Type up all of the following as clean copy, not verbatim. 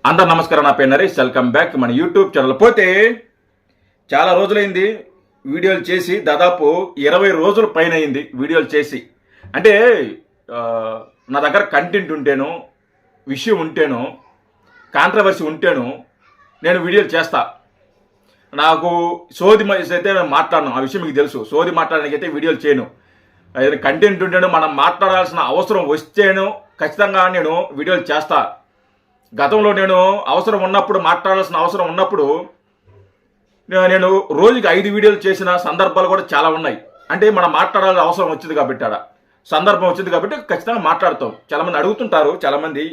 అందరు నమస్కారం. నా పేరు నరేష్. వెల్కమ్ బ్యాక్ మన యూట్యూబ్ ఛానల్. పోతే చాలా రోజులైంది వీడియోలు చేసి, దాదాపు 20 రోజుల పైన అయింది వీడియోలు చేసి. అంటే నా దగ్గర కంటెంట్ ఉంటేనో, విషయం ఉంటేనో, కాంట్రవర్సీ ఉంటేనో నేను వీడియోలు చేస్తా. నాకు సోది అయితే నేను మాట్లాడను, ఆ విషయం మీకు తెలుసు. సోది మాట్లాడడానికి అయితే వీడియోలు చేయను. ఏదైనా కంటెంట్ ఉంటేనో, మనం మాట్లాడాల్సిన అవసరం వస్తేనో ఖచ్చితంగా నేను వీడియోలు చేస్తా. గతంలో నేను అవసరం ఉన్నప్పుడు, మాట్లాడాల్సిన అవసరం ఉన్నప్పుడు నేను రోజుకి 5 వీడియోలు చేసిన సందర్భాలు కూడా చాలా ఉన్నాయి. అంటే మనం మాట్లాడాల్సిన అవసరం వచ్చింది కాబట్టి, సందర్భం వచ్చింది కాబట్టి ఖచ్చితంగా మాట్లాడతాం. చాలామంది అడుగుతుంటారు, చాలామంది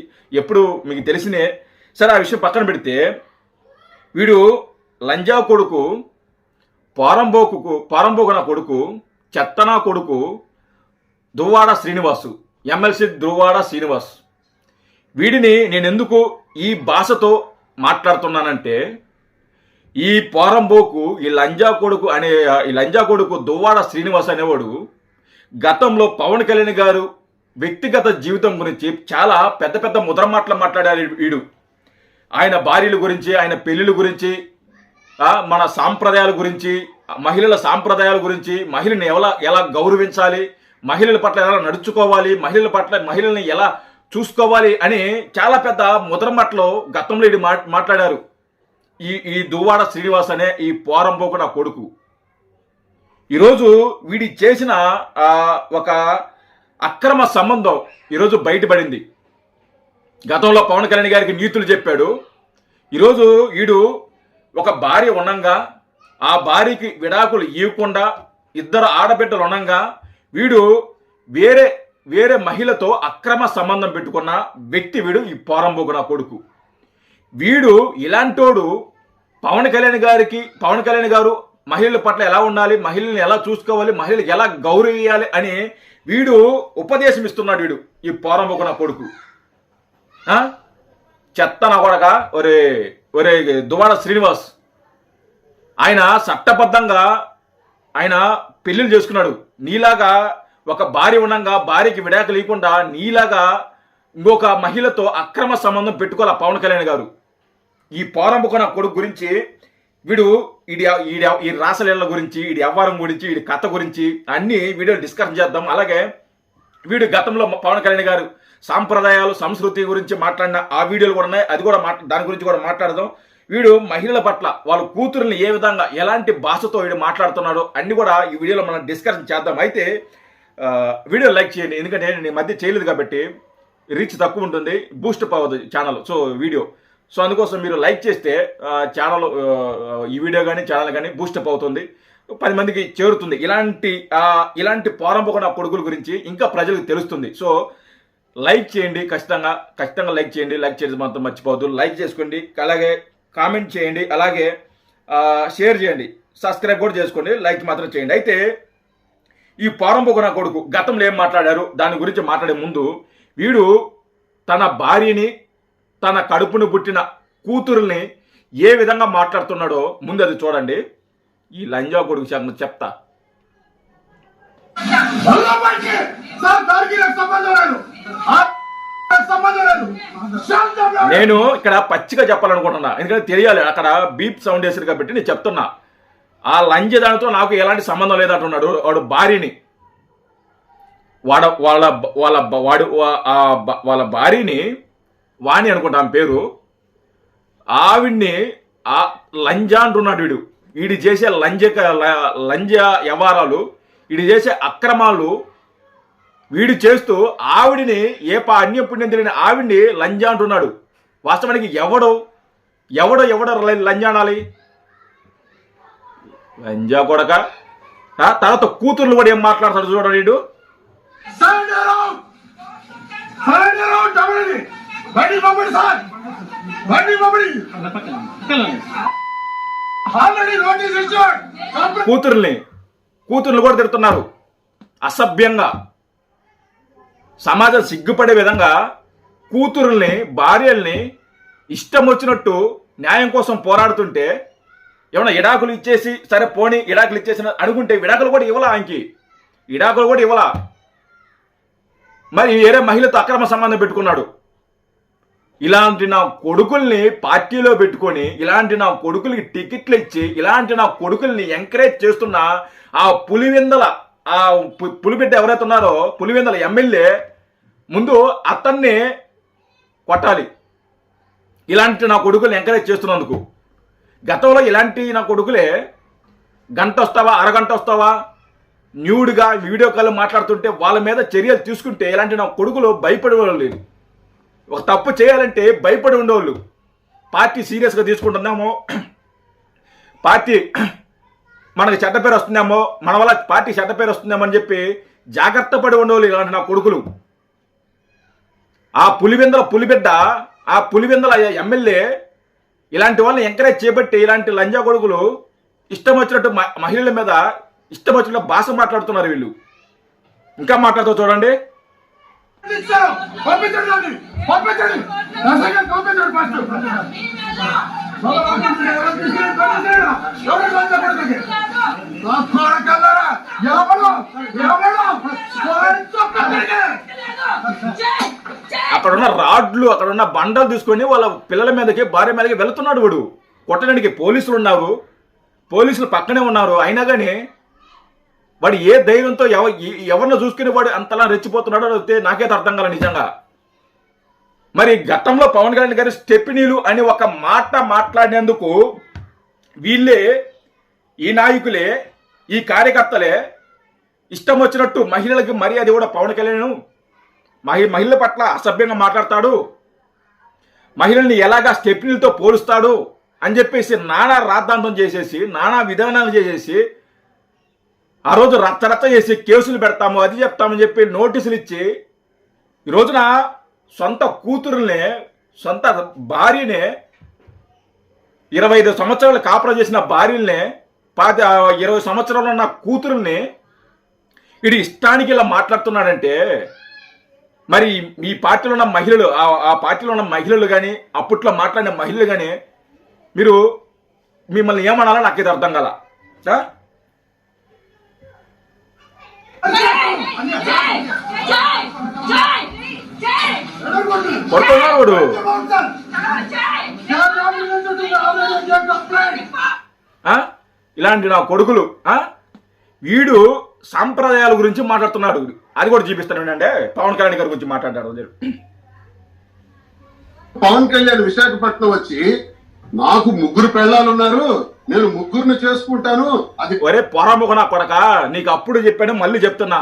ఎప్పుడు మీకు తెలిసినే. సరే, ఆ విషయం పక్కన పెడితే, వీడు లంజా కొడుకు, పారంబోకు నా కొడుకు, చెత్తనా కొడుకు దువ్వాడ శ్రీనివాసు, ఎమ్మెల్సీ దువ్వాడ శ్రీనివాస్. వీడిని నేను ఎందుకు ఈ భాషతో మాట్లాడుతున్నానంటే, ఈ పోరంబోకు, ఈ లంజా కొడుకు దువ్వాడ శ్రీనివాస్ అనేవాడు గతంలో పవన్ కళ్యాణ్ గారు వ్యక్తిగత జీవితం గురించి చాలా పెద్ద పెద్ద ముద్ర మాటలు మాట్లాడారు వీడు. ఆయన భార్యల గురించి, ఆయన పెళ్లిళ్ళ గురించి, మన సాంప్రదాయాల గురించి, మహిళల సాంప్రదాయాల గురించి, మహిళని ఎలా గౌరవించాలి, మహిళల పట్ల ఎలా నడుచుకోవాలి, మహిళల్ని ఎలా చూసుకోవాలి అని చాలా పెద్ద ముద్ర మాటలో గతంలో ఇది మాట్లాడారు ఈ దువ్వాడ శ్రీనివాస్ అనే ఈ పోరంబోకు నా కొడుకు. ఈరోజు వీడి చేసిన ఒక అక్రమ సంబంధం ఈరోజు బయటపడింది. గతంలో పవన్ కళ్యాణ్ గారికి నీతులు చెప్పాడు. ఈరోజు వీడు ఒక భార్య ఉండంగా, ఆ భార్యకి విడాకులు ఇవ్వకుండా 2 ఆడబిడ్డలు ఉండంగా, వీడు వేరే మహిళతో అక్రమ సంబంధం పెట్టుకున్న వ్యక్తి వీడు, ఈ పోరంబోకు నా కొడుకు. వీడు ఇలాంటోడు పవన్ కళ్యాణ్ గారు మహిళల పట్ల ఎలా ఉండాలి, మహిళల్ని ఎలా చూసుకోవాలి, మహిళలకు ఎలా గౌరవించాలి అని వీడు ఉపదేశం ఇస్తున్నాడు. వీడు ఈ పోరంబోకు నా కొడుకు. చెత్తన కొడక ఒరే దువ్వాడ శ్రీనివాస్. ఆయన చట్టబద్ధంగా ఆయన పెళ్లిళ్ళు చేసుకున్నాడు. నీలాగా ఒక భార్య ఉండగా భార్యకి విడాకులు ఇవ్వకుండా నీలాగా ఇంకొక మహిళతో అక్రమ సంబంధం పెట్టుకోవాలి పవన్ కళ్యాణ్ గారు. ఈ పోరంబోకు నా కొడుకు గురించి ఈ రాసలీల గురించి, ఈ వ్యవహారం గురించి, ఈ కథ గురించి అన్ని వీడియోలు డిస్కస్ చేద్దాం. అలాగే వీడు గతంలో పవన్ కళ్యాణ్ గారు సాంప్రదాయాలు, సంస్కృతి గురించి మాట్లాడిన ఆ వీడియోలు కూడా ఉన్నాయి. అది కూడా దాని గురించి కూడా మాట్లాడదాం. వీడు మహిళల పట్ల, వాళ్ళ కూతురుని ఏ విధంగా, ఎలాంటి భాషతో వీడు మాట్లాడుతున్నాడో అన్ని కూడా ఈ వీడియోలో మనం డిస్కషన్ చేద్దాం. అయితే వీడియో లైక్ చేయండి, ఎందుకంటే నేను ఈ మధ్య చేయలేదు కాబట్టి రీచ్ తక్కువ ఉంటుంది, బూస్ట్ అవ్వదు ఛానల్. సో అందుకోసం మీరు లైక్ చేస్తే ఛానల్, ఈ వీడియో కానీ ఛానల్ కానీ బూస్టప్ అవుతుంది, 10 మందికి చేరుతుంది. ఇలాంటి పోరంబోకు నా కొడుకుల గురించి ఇంకా ప్రజలకు తెలుస్తుంది. సో లైక్ చేయండి, ఖచ్చితంగా లైక్ చేయండి. లైక్ చేయడం మాత్రం మర్చిపోవద్దు. లైక్ చేసుకోండి, అలాగే కామెంట్ చేయండి, అలాగే షేర్ చేయండి, సబ్స్క్రైబ్ కూడా చేసుకోండి. లైక్ మాత్రం చేయండి. అయితే ఈ పోరంబోకు నా కొడుకు గతంలో ఏం మాట్లాడారు దాని గురించి మాట్లాడే ముందు, వీడు తన భార్యని, తన కడుపును పుట్టిన కూతురుని ఏ విధంగా మాట్లాడుతున్నాడో ముందు అది చూడండి. ఈ లంజా కొడుకు చెప్తా. నేను ఇక్కడ పచ్చిగా చెప్పాలనుకుంటున్నా, ఎందుకంటే తెలియాలి. అక్కడ బీప్ సౌండ్ వేసారు కాబట్టి నేను చెప్తున్నా. ఆ లంజ దానితో నాకు ఎలాంటి సంబంధం లేదంటున్నాడు. వాడు భార్యని, వాళ్ళ భార్యని, వాణి అనుకుంటా ఆమె పేరు, ఆవిడ్ని లంజా అంటున్నాడు. వీడు చేసే లంజ వ్యవహారాలు, వీడు చేసే అక్రమాలు వీడు చేస్తూ ఆవిడిని అన్య పుణ్యం తెలియని ఆవిడ్ని లంజా అంటున్నాడు. వాస్తవానికి ఎవడో లంజా అనాలి? లంజా కొడక. తర్వాత కూతుర్లు కూడా ఏం మాట్లాడతాడు చూడండి. వీడు కూతుర్లు కూడా తిడుతున్నారు అసభ్యంగా. సమాజం సిగ్గుపడే విధంగా కూతురుల్ని, భార్యల్ని ఇష్టం వచ్చినట్టు న్యాయం కోసం పోరాడుతుంటే, ఏమన్నా విడాకులు ఇచ్చేసి సరే పోనీ విడాకులు ఇచ్చేసిన అనుకుంటే విడాకులు కూడా ఇవ్వలా. మరి వేరే మహిళతో అక్రమ సంబంధం పెట్టుకున్నాడు. ఇలాంటి నా కొడుకుల్ని పార్టీలో పెట్టుకొని, ఇలాంటి నా కొడుకులకి టికెట్లు ఇచ్చి, ఇలాంటి నా కొడుకుల్ని ఎంకరేజ్ చేస్తున్న ఆ పులివెందల ఆ పులిబిడ్డ ఎవరైతే ఉన్నారో పులివెందల ఎమ్మెల్యే ముందు అతన్ని కొట్టాలి. ఇలాంటి నా కొడుకుల్ని ఎంకరేజ్ చేస్తున్నందుకు. గతంలో ఇలాంటి నా కొడుకులే గంట వస్తావా, అరగంట వస్తావా, న్యూడ్గా వీడియో కాల్ మాట్లాడుతుంటే వాళ్ళ మీద చర్యలు తీసుకుంటే ఇలాంటి నా కొడుకులు భయపడేవాళ్ళు లేదు. ఒక తప్పు చేయాలంటే భయపడి ఉండేవాళ్ళు. పార్టీ సీరియస్గా తీసుకుంటుందేమో, పార్టీ మనకు చెడ్డ పేరు వస్తుందేమో, మన వల్ల పార్టీ చెడ్డ పేరు వస్తుందేమో అని చెప్పి జాగ్రత్త పడి ఉండేవాళ్ళు ఇలాంటి నా కొడుకులు. ఆ పులిబిడ్డ, ఆ పులివెందల ఎమ్మెల్యే ఇలాంటి వాళ్ళని ఎంకరేజ్ చేయబట్టి ఇలాంటి లంజా కొడుకులు ఇష్టం వచ్చినట్టు మహిళల మీద ఇష్టం వచ్చినట్టు భాష మాట్లాడుతున్నారు వీళ్ళు. ఇంకా మాట్లాడుతూ చూడండి. అక్కడున్న రాడ్లు, అక్కడున్న బండలు తీసుకొని వాళ్ళ పిల్లల మీదకి, భార్య మీదకి వెళుతున్నాడు వాడు. కొట్టడానికి పోలీసులు ఉన్నారు, పోలీసులు పక్కనే ఉన్నారు. అయినా కానీ వాడు ఏ ధైర్యంతో ఎవరిని చూసుకుని వాడు అంతలా రెచ్చిపోతున్నాడో అయితే నాకైతే అర్థం కాల నిజంగా. మరి గతంలో పవన్ కళ్యాణ్ గారి స్టెప్నీలు అని ఒక మాట మాట్లాడినందుకు వీళ్ళే, ఈ నాయకులే, ఈ కార్యకర్తలే ఇష్టం వచ్చినట్టు మహిళలకి మర్యాద కూడా పవన్ కళ్యాణ్ మహిళల పట్ల అసభ్యంగా మాట్లాడతాడు, మహిళల్ని ఎలాగా స్టెప్నీలతో పోలుస్తాడు అని చెప్పేసి నానా రాద్ధాంతం చేసేసి, నానా విధానాలు చేసేసి, ఆ రోజు రచ్చరచ్చ చేసి కేసులు పెడతాము, అది చెప్తామని చెప్పి నోటీసులు ఇచ్చి, ఈ రోజున సొంత కూతురుల్ని, సొంత భార్యని, 25 సంవత్సరాలు కాపురం చేసిన భార్యల్ని, 20 సంవత్సరాలు ఉన్న కూతురుల్ని ఇది ఇష్టానికి ఇలా మాట్లాడుతున్నాడంటే, మరి ఈ పార్టీలో ఉన్న మహిళలు, ఆ పార్టీలో ఉన్న మహిళలు కానీ, అప్పట్లో మాట్లాడిన మహిళలు కానీ మీరు మిమ్మల్ని ఏమనాలో నాకు ఇది అర్థం కాల. కొడుతున్నాడు వాడు. ఇలాంటి నా కొడుకులు వీడు సాంప్రదాయాల గురించి మాట్లాడుతున్నాడు. అది కూడా చూపిస్తాను అంటే పవన్ కళ్యాణ్ గారి గురించి మాట్లాడారు. పవన్ కళ్యాణ్ విశాఖపట్నం వచ్చి నాకు 3 పెళ్ళాలు ఉన్నారు, నేను 3 చేసుకుంటాను. అది ఒరే పొరముఖ నా కొడక, నీకు అప్పుడు చెప్పాను, మళ్ళీ చెప్తున్నా.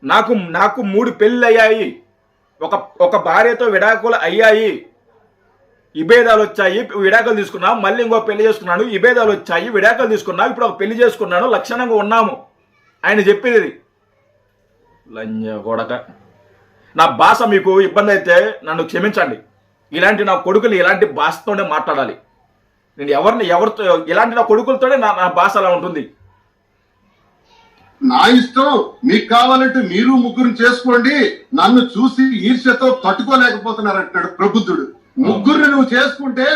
నాకు 3 పెళ్ళి అయ్యాయి, ఒక భార్యతో విడాకులు అయ్యాయి, విభేదాలు వచ్చాయి, విడాకులు తీసుకున్నావు, మళ్ళీ ఇంకో పెళ్లి చేసుకున్నాను, విభేదాలు వచ్చాయి, విడాకులు తీసుకున్నావు, ఇప్పుడు ఒక పెళ్లి చేసుకున్నాను, లక్షణంగా ఉన్నాము ఆయన చెప్పేది. లంజ కొడక, నా భాష మీకు ఇబ్బంది అయితే నన్ను క్షమించండి. ఇలాంటి నా కొడుకులు ఇలాంటి భాషతోనే మాట్లాడాలి. నేను ఎవరితో ఇలాంటి నా కొడుకులతోనే నా భాష అలా ఉంటుంది. నా ఇష్టం, మీకు కావాలంటే మీరు 3 చేసుకోండి, నన్ను చూసి ఈర్ష్యతో తట్టుకోలేకపోతున్నారు అంటున్నాడు ప్రబుద్ధుడు. 3 నువ్వు చేసుకుంటే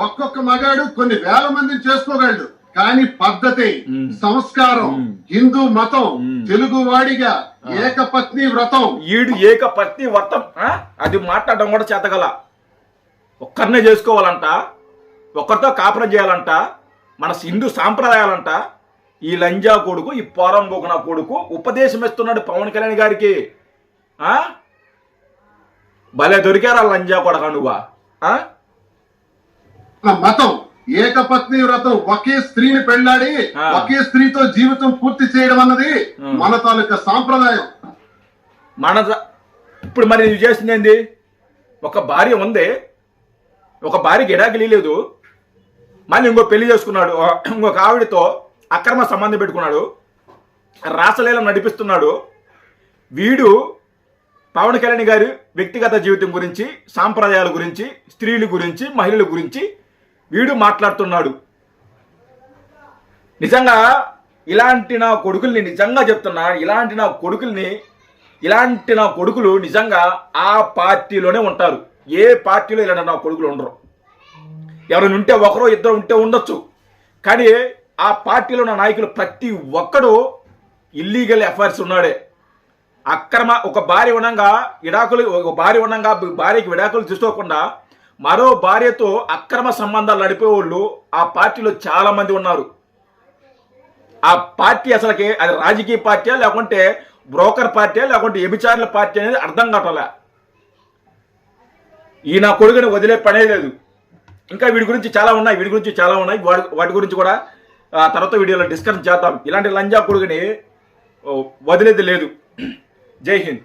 ఒక్కొక్క మగాడు కొన్ని వేల మందిని చేసుకోగలడు. కానీ పద్ధతి, సంస్కారం, హిందూ మతం, తెలుగు వాడిగా ఏకపత్ని వ్రతం, ఏకపత్ని వ్రతం అది మాట్లాడడం కూడా చేతగల. ఒక్కరినే చేసుకోవాలంట, ఒక్కరితో కాపురం చేయాలంట, మన హిందూ సాంప్రదాయాలంట. ఈ లంజా కొడుకు, ఈ పోరంబోకున కొడుకు ఉపదేశం ఇస్తున్నాడు పవన్ కళ్యాణ్ గారికి. భలే దొరికారా లంజా కొడక నువ్వా? మతం ఏకపత్ని వ్రతం, ఒకే స్త్రీని పెళ్లాడి ఒకే స్త్రీతో జీవితం పూర్తి చేయడం అన్నది మన తాలూకా సాంప్రదాయం. ఇప్పుడు మరి నువ్వు చేసింది ఏంది? ఒక భార్య ఉంది, ఒక భార్యకి ఎడాకి లేదు, మళ్ళీ ఇంకో పెళ్లి చేసుకున్నాడు, ఇంకొక ఆవిడతో అక్రమ సంబంధం పెట్టుకున్నాడు, రాసలీల నడిపిస్తున్నాడు. వీడు పవన్ కళ్యాణ్ గారి వ్యక్తిగత జీవితం గురించి, సాంప్రదాయాల గురించి, స్త్రీల గురించి, మహిళల గురించి వీడు మాట్లాడుతున్నాడు. నిజంగా ఇలాంటి నా కొడుకుల్ని, నిజంగా చెప్తున్నా, ఇలాంటి నా కొడుకులు నిజంగా ఆ పార్టీలోనే ఉంటారు. ఏ పార్టీలో ఇలాంటి నా కొడుకులు ఉండరు. ఎవరైనా ఉంటే ఒకరో ఇద్దరు ఉంటే ఉండొచ్చు, కానీ ఆ పార్టీలో ఉన్న నాయకులు ప్రతి ఒక్కడు ఇల్లీగల్ అఫైర్స్ ఉన్నాడే. అక్రమ, ఒక భార్య ఉండగా భార్యకి విడాకులు తీసుకోకుండా మరో భార్యతో అక్రమ సంబంధాలు నడిపే వాళ్ళు ఆ పార్టీలో చాలా మంది ఉన్నారు. ఆ పార్టీ అసలుకి అది రాజకీయ పార్టీ లేకుంటే బ్రోకర్ పార్టీ లేకుంటే వ్యభిచారుల పార్టీ అనేది అర్థం కావట్లే. ఈ నా కొడుకుని వదిలే పనే లేదు. ఇంకా వీడి గురించి చాలా ఉన్నాయి. వాటి గురించి కూడా తర్వాత వీడియోలో డిస్కస్ చేద్దాం. ఇలాంటి లంజా కొడుకుని వదిలేది లేదు. జై హింద్.